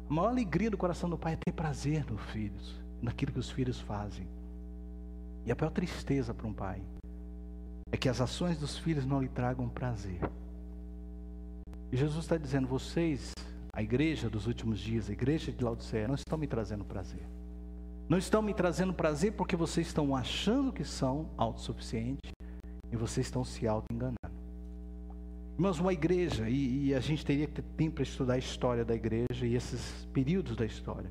a maior alegria do coração do pai é ter prazer nos filhos, naquilo que os filhos fazem. E a pior tristeza para um pai é que as ações dos filhos não lhe tragam prazer. E Jesus está dizendo, vocês, a igreja dos últimos dias, a igreja de Laodiceia, não estão me trazendo prazer. Não estão me trazendo prazer porque vocês estão achando que são autossuficientes e vocês estão se auto-enganando. Irmãos, uma igreja, e a gente teria que ter tempo para estudar a história da igreja e esses períodos da história.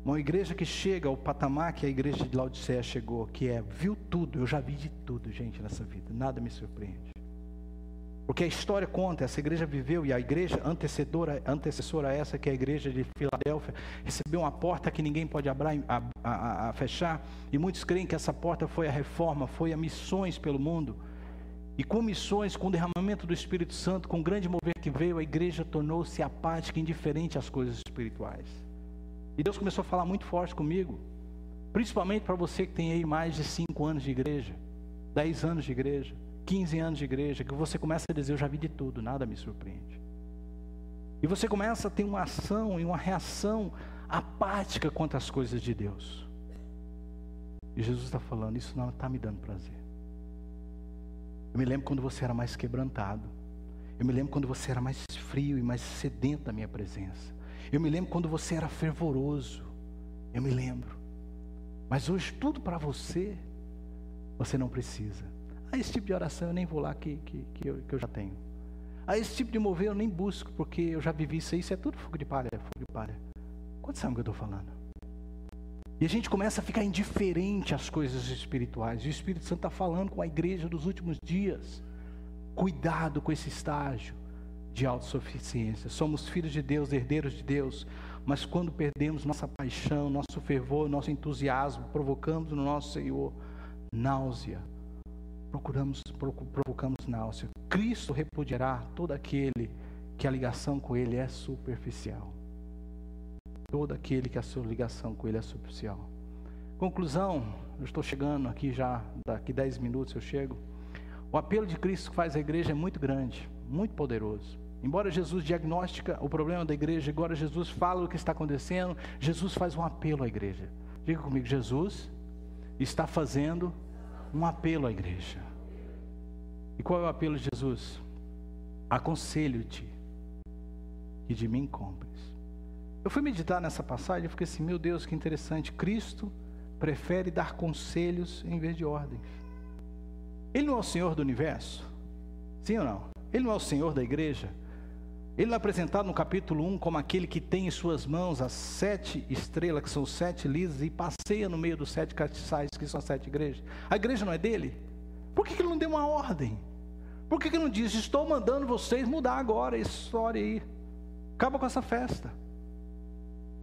Uma igreja que chega ao patamar que a igreja de Laodiceia chegou, que é, viu tudo, eu já vi de tudo, gente, nessa vida, nada me surpreende. Porque a história conta, essa igreja viveu, e a igreja antecessora a essa, que é a igreja de Filadélfia, recebeu uma porta que ninguém pode fechar, e muitos creem que essa porta foi a reforma, foi a missões pelo mundo, e com missões, com o derramamento do Espírito Santo, com o grande mover que veio, a igreja tornou-se apática, indiferente às coisas espirituais. E Deus começou a falar muito forte comigo, principalmente para você que tem aí mais de 5 anos de igreja, 10 anos de igreja, 15 anos de igreja, que você começa a dizer, eu já vi de tudo, nada me surpreende. E você começa a ter uma ação e uma reação apática quanto às coisas de Deus. E Jesus está falando, isso não está me dando prazer. Eu me lembro quando você era mais quebrantado. Eu me lembro quando você era mais frio e mais sedento da minha presença. Eu me lembro quando você era fervoroso. Eu me lembro. Mas hoje tudo para você não precisa. Esse tipo de oração eu nem vou lá que eu já tenho. Esse tipo de mover eu nem busco, porque eu já vivi isso aí. Isso é tudo fogo de palha, fogo de palha. Quantos sabem o que eu estou falando? E a gente começa a ficar indiferente às coisas espirituais. E o Espírito Santo está falando com a igreja dos últimos dias. Cuidado com esse estágio de autossuficiência. Somos filhos de Deus, herdeiros de Deus. Mas quando perdemos nossa paixão, nosso fervor, nosso entusiasmo, provocamos no nosso Senhor náusea. Provocamos náusea. Cristo repudiará todo aquele que a ligação com Ele é superficial. Todo aquele que a sua ligação com Ele é superficial. Conclusão, eu estou chegando aqui já, daqui 10 minutos eu chego. O apelo de Cristo que faz a igreja é muito grande, muito poderoso. Embora Jesus diagnostica o problema da igreja, agora Jesus fala o que está acontecendo, Jesus faz um apelo à igreja. Diga comigo, Jesus está fazendo um apelo à igreja. E qual é o apelo de Jesus? Aconselho-te que de mim compres. Eu fui meditar nessa passagem e fiquei assim, meu Deus, que interessante. Cristo prefere dar conselhos em vez de ordens. Ele não é o Senhor do universo? Sim ou não? Ele não é o Senhor da igreja? Ele não é apresentado no capítulo 1 como aquele que tem em suas mãos as 7 estrelas, que são os 7 líderes, e passeia no meio dos 7 castiçais, que são as 7 igrejas. A igreja não é dele? Por que ele não deu uma ordem? Por que ele não diz, estou mandando vocês mudar agora essa história aí? Acaba com essa festa.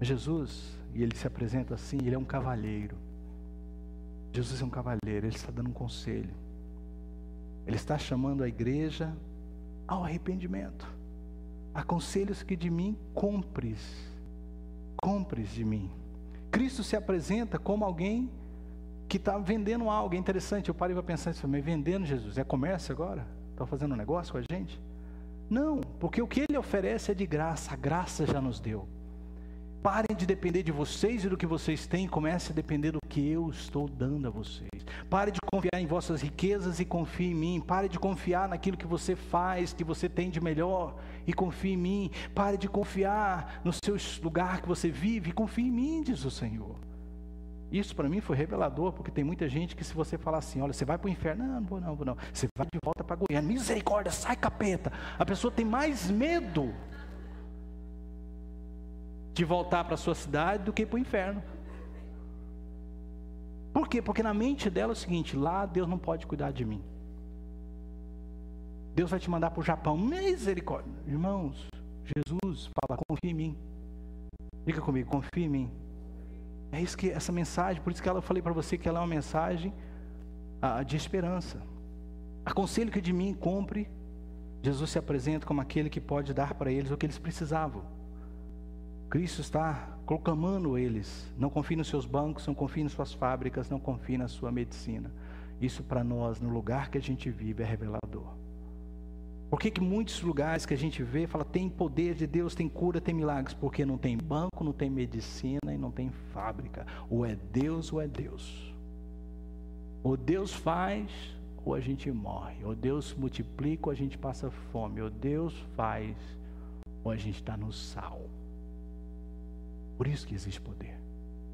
Jesus, e ele se apresenta assim, ele é um cavalheiro. Jesus é um cavalheiro, ele está dando um conselho. Ele está chamando a igreja ao arrependimento. Aconselhos que de mim compres de mim. Cristo se apresenta como alguém que está vendendo algo. É interessante, eu parei para pensar isso, mas vendendo Jesus, é comércio agora? Está fazendo um negócio com a gente? Não, porque o que ele oferece é de graça, a graça já nos deu. Parem de depender de vocês e do que vocês têm, comece a depender do que eu estou dando a vocês. Pare de confiar em vossas riquezas e confie em mim. Pare de confiar naquilo que você faz, que você tem de melhor, e confie em mim. Pare de confiar no seu lugar que você vive, e confie em mim, diz o Senhor. Isso para mim foi revelador, porque tem muita gente que, se você falar assim, olha, você vai para o inferno, não vou não, você vai de volta para Goiânia, misericórdia, sai capeta. A pessoa tem mais medo de voltar para a sua cidade do que para o inferno. Por quê? Porque na mente dela é o seguinte: lá Deus não pode cuidar de mim. Deus vai te mandar para o Japão, misericórdia. Irmãos, Jesus fala, confia em mim. Diga comigo, confia em mim. É isso que essa mensagem, por isso que eu falei para você que ela é uma mensagem de esperança. Aconselho que de mim compre. Jesus se apresenta como aquele que pode dar para eles o que eles precisavam. Cristo está proclamando eles: não confie nos seus bancos, não confie nas suas fábricas, não confie na sua medicina. Isso para nós, no lugar que a gente vive, é revelador. Por que muitos lugares que a gente vê, fala, tem poder de Deus, tem cura, tem milagres? Porque não tem banco, não tem medicina e não tem fábrica. Ou é Deus ou é Deus. Ou Deus faz ou a gente morre. Ou Deus multiplica ou a gente passa fome. Ou Deus faz ou a gente está no sal. Por isso que existe poder,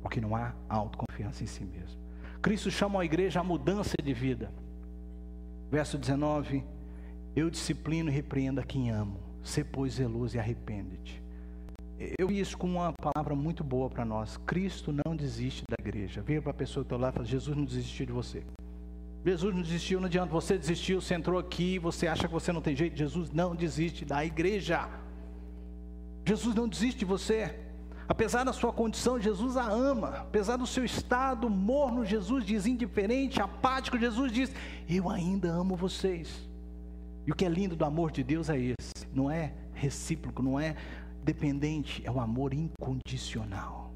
porque não há autoconfiança em si mesmo. Cristo chama a igreja à mudança de vida. Verso 19: eu disciplino e repreendo a quem amo, sê pois zeloso e arrepende-te. Eu vi isso como uma palavra muito boa para nós. Cristo não desiste da igreja. Vira para a pessoa que está lá e fala: Jesus não desistiu de você. Jesus não desistiu, não adianta, você desistiu, você entrou aqui, você acha que você não tem jeito. Jesus não desiste da igreja. Jesus não desiste de você. Apesar da sua condição, Jesus a ama. Apesar do seu estado morno, Jesus diz, indiferente, apático, Jesus diz, eu ainda amo vocês. E o que é lindo do amor de Deus é esse. Não é recíproco, não é dependente, é um amor incondicional.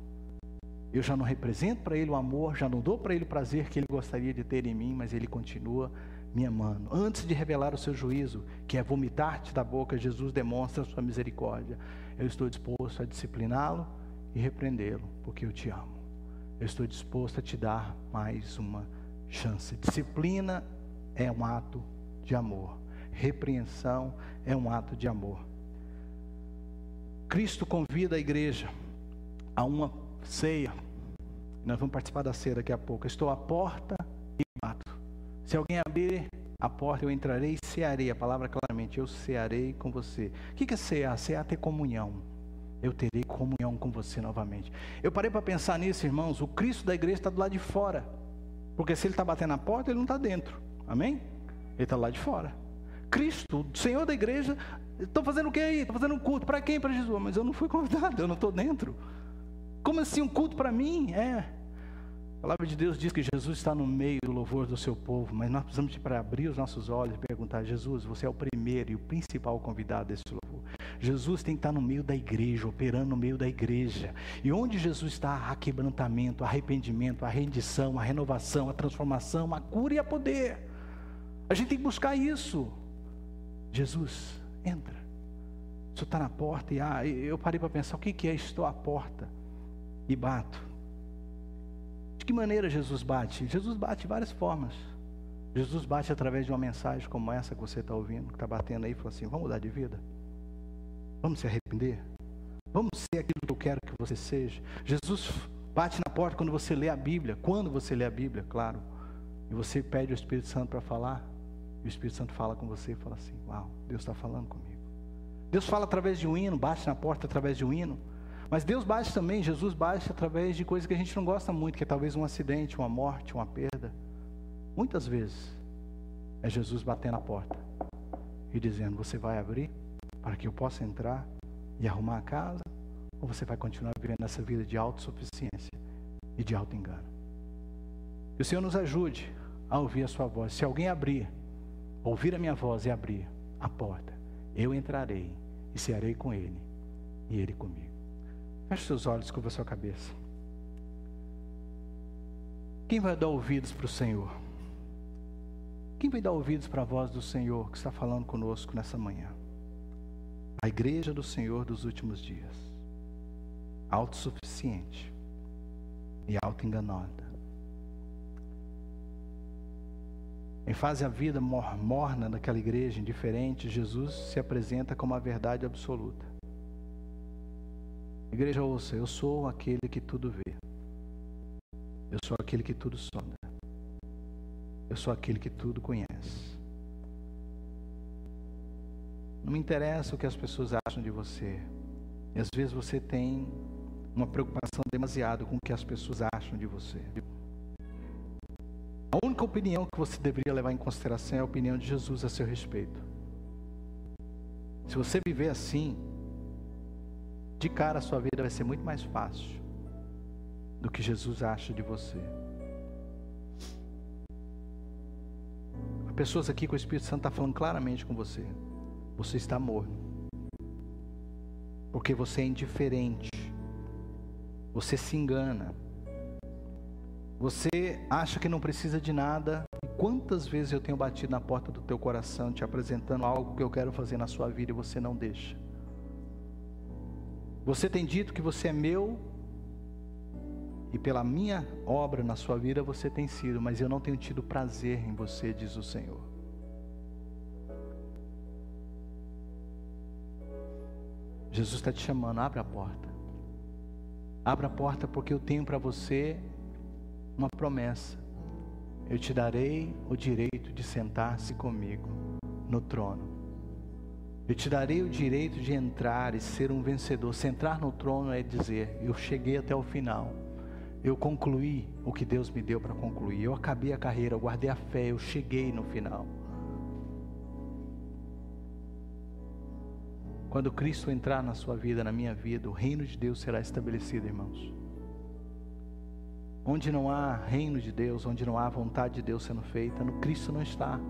Eu já não represento para Ele o amor, já não dou para Ele o prazer que Ele gostaria de ter em mim, mas Ele continua me amando. Antes de revelar o seu juízo, que é vomitar-te da boca, Jesus demonstra a sua misericórdia. Eu estou disposto a discipliná-lo e repreendê-lo, porque eu te amo. Eu estou disposto a te dar mais uma chance. Disciplina é um ato de amor. Repreensão é um ato de amor. Cristo convida a igreja a uma ceia. Nós vamos participar da ceia daqui a pouco. Estou à porta e bato. Se alguém abrir a porta, eu entrarei e cearei. A palavra claramente, eu cearei com você. O que é cear? Cear é ter comunhão. Eu terei comunhão com você novamente. Eu parei para pensar nisso, irmãos. O Cristo da igreja está do lado de fora. Porque se Ele está batendo na porta, Ele não está dentro. Amém? Ele está do lado de fora. Cristo, o Senhor da igreja, estão fazendo o que aí? Estão fazendo um culto. Para quem? Para Jesus. Mas eu não fui convidado, eu não estou dentro. Como assim um culto para mim? A palavra de Deus diz que Jesus está no meio do louvor do seu povo. Mas nós precisamos para abrir os nossos olhos e perguntar: Jesus, você é o primeiro e o principal convidado desse louvor. Jesus tem que estar no meio da igreja, operando no meio da igreja. E onde Jesus está, há quebrantamento, arrependimento, a rendição, a renovação, a transformação, a cura e a poder. A gente tem que buscar isso. Jesus, entra. O Senhor está na porta e eu parei para pensar, o que é estou à porta e bato? De que maneira Jesus bate? Jesus bate de várias formas. Jesus bate através de uma mensagem como essa que você está ouvindo, que está batendo aí e fala assim: vamos mudar de vida? Vamos se arrepender? Vamos ser aquilo que eu quero que você seja? Jesus bate na porta quando você lê a Bíblia. Quando você lê a Bíblia, claro. E você pede ao Espírito Santo para falar. E o Espírito Santo fala com você e fala assim: uau, Deus está falando comigo. Deus fala através de um hino, bate na porta através de um hino. Mas Deus bate também, Jesus bate através de coisas que a gente não gosta muito, que é talvez um acidente, uma morte, uma perda. Muitas vezes é Jesus batendo na porta e dizendo: você vai abrir para que eu possa entrar e arrumar a casa? Ou você vai continuar vivendo essa vida de autossuficiência e de auto-engano? Que o Senhor nos ajude a ouvir a sua voz. Se alguém abrir, ouvir a minha voz e abrir a porta, eu entrarei e cearei com ele e ele comigo. Feche seus olhos, curva sua cabeça. Quem vai dar ouvidos para o Senhor? Quem vai dar ouvidos para a voz do Senhor que está falando conosco nessa manhã? A igreja do Senhor dos últimos dias. autossuficiente e auto-enganada. Em fase a vida morna daquela igreja indiferente, Jesus se apresenta como a verdade absoluta. Igreja, ouça, eu sou aquele que tudo vê. Eu sou aquele que tudo sonda. Eu sou aquele que tudo conhece. Não me interessa o que as pessoas acham de você. E às vezes você tem uma preocupação demasiado com o que as pessoas acham de você. A única opinião que você deveria levar em consideração é a opinião de Jesus a seu respeito. Se você viver assim, de cara a sua vida vai ser muito mais fácil do que Jesus acha de você. Há pessoas aqui que o Espírito Santo está falando claramente com você. Você está morno. Porque você é indiferente. Você se engana. Você acha que não precisa de nada. E quantas vezes eu tenho batido na porta do teu coração, te apresentando algo que eu quero fazer na sua vida e você não deixa. Você tem dito que você é meu, e pela minha obra na sua vida você tem sido, mas eu não tenho tido prazer em você, diz o Senhor. Jesus está te chamando, abre a porta. Abra a porta, porque eu tenho para você uma promessa. Eu te darei o direito de sentar-se comigo no trono. Eu te darei o direito de entrar e ser um vencedor. Se entrar no trono é dizer, eu cheguei até o final. Eu concluí o que Deus me deu para concluir. Eu acabei a carreira, eu guardei a fé, eu cheguei no final. Quando Cristo entrar na sua vida, na minha vida, o reino de Deus será estabelecido, irmãos. Onde não há reino de Deus, onde não há vontade de Deus sendo feita, no Cristo não está.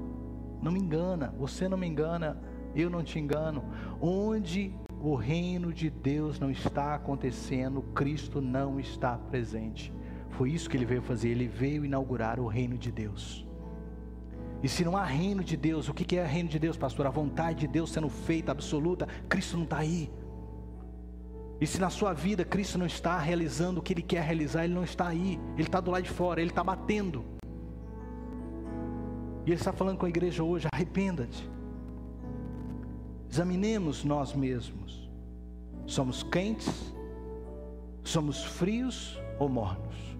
Não me engana, você não me engana, eu não te engano. Onde o reino de Deus não está acontecendo, Cristo não está presente. Foi isso que ele veio fazer, ele veio inaugurar o reino de Deus. E se não há reino de Deus, o que é reino de Deus, pastor? A vontade de Deus sendo feita absoluta, Cristo não está aí. E se na sua vida Cristo não está realizando o que Ele quer realizar, Ele não está aí, Ele está do lado de fora, Ele está batendo. E Ele está falando com a igreja hoje, arrependa-te. Examinemos nós mesmos. Somos quentes? Somos frios ou mornos?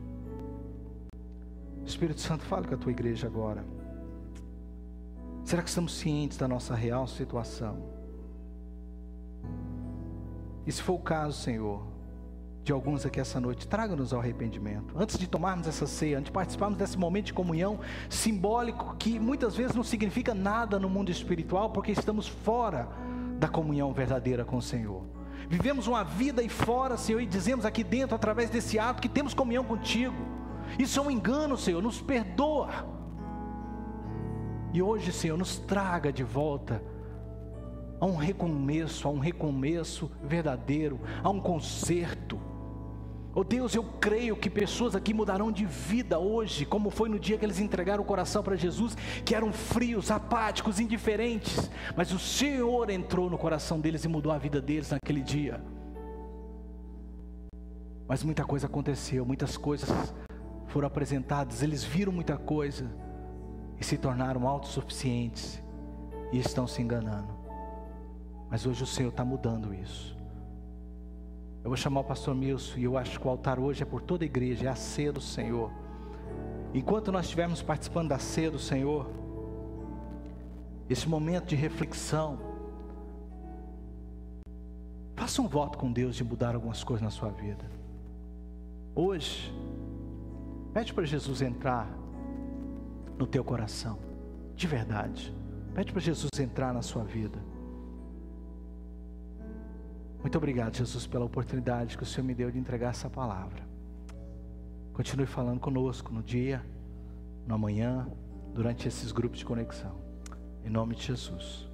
Espírito Santo, fala com a tua igreja agora. Será que estamos cientes da nossa real situação? E se for o caso, Senhor, de alguns aqui essa noite, traga-nos ao arrependimento. Antes de tomarmos essa ceia, antes de participarmos desse momento de comunhão simbólico, que muitas vezes não significa nada no mundo espiritual, porque estamos fora da comunhão verdadeira com o Senhor. Vivemos uma vida aí fora, Senhor, e dizemos aqui dentro, através desse ato, que temos comunhão contigo. Isso é um engano, Senhor, nos perdoa. E hoje, Senhor, nos traga de volta a um recomeço verdadeiro, a um conserto. Oh Deus, eu creio que pessoas aqui mudarão de vida hoje, como foi no dia que eles entregaram o coração para Jesus, que eram frios, apáticos, indiferentes, mas o Senhor entrou no coração deles e mudou a vida deles naquele dia. Mas muita coisa aconteceu, muitas coisas foram apresentadas, eles viram muita coisa e se tornaram autossuficientes e estão se enganando. Mas hoje o Senhor está mudando isso. Eu vou chamar o pastor Milson, e eu acho que o altar hoje é por toda a igreja, é a ceia do Senhor. Enquanto nós estivermos participando da ceia do Senhor, esse momento de reflexão, faça um voto com Deus de mudar algumas coisas na sua vida. Hoje, pede para Jesus entrar no teu coração, de verdade. Pede para Jesus entrar na sua vida. Muito obrigado, Jesus, pela oportunidade que o Senhor me deu de entregar essa palavra. Continue falando conosco no dia, no amanhã, durante esses grupos de conexão. Em nome de Jesus.